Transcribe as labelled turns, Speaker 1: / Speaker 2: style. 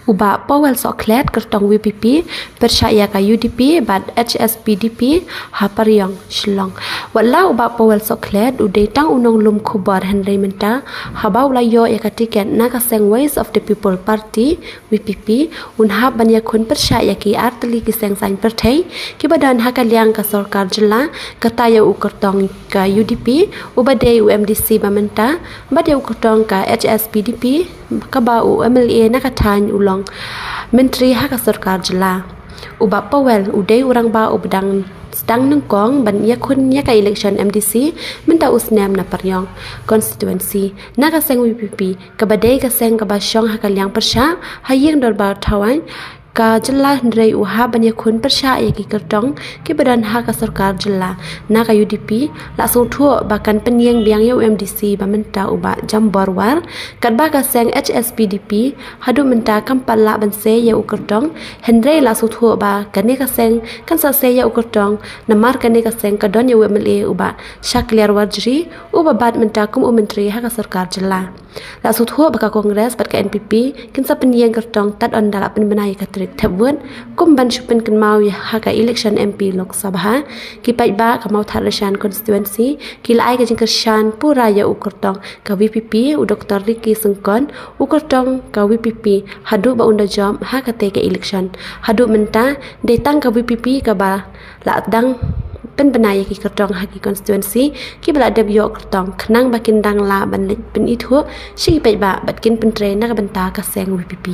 Speaker 1: Uba Powell Soklet kertong WPP Pyrshah ka UDP bad Shpdp ha Pariong Shillong wala uba Powell Soklet uday tang unong lum kubar Henry Menta habaw layo ka tiket na kaseng Ways of the People Party WPP unha banya kun Pyrshah ki artli kiseng sain perthai ki badan hakaliang ka sarkar jilla kataya u kertong ka UDP ubade UMDC bamenta bade u kertong ka Shpdp ka u MLA nakathan ulong Menteri Hak Sarkar Jela Uba Powell uday urang ba ubdang sedang nengkong ban yakun ka election MDC minta usnam na Pariong constituency na kaseng WPP kabadai kaseng kabasyong hakaliang Pyrshah hayeng dorbar tawan ka jela ndrei uha ban yakun Pyrshah ki kertong ki badan hak sarkar jela na ka UDP la sung thu bakan penyeng biang UMDC ba menta uba jambor war kat ba kaseng Shpdp hadu menta kampal la ban se ya kertong Henry la sung thu ba kane kaseng kan sa se ya kertong namar kane kaseng kadon ya UMLA uba shakliar warjri uba bad menta kum menteri hak sarkar jela la sung thu ba ka kongres bat ka NPP kin sa penyeng kertong tat on dala pen benai ka Thabun kum ban shupen kan mau ya haka election MP Lok Sabha ki pai ba ka mau tharashan constituency ki lai ka jingkershan pura ya ukertong ka WPP u Dr. Ricky Sengkon ukertong ka WPP hadu ba unda jom haka te ka election hadu menta detang ka WPP ka ba la dang pen benai ki kertong haki constituency ki bala debyo kertong khnang bakin dang la ban pen ithu shi pai ba batkin pen train na ka banta ka seng WPP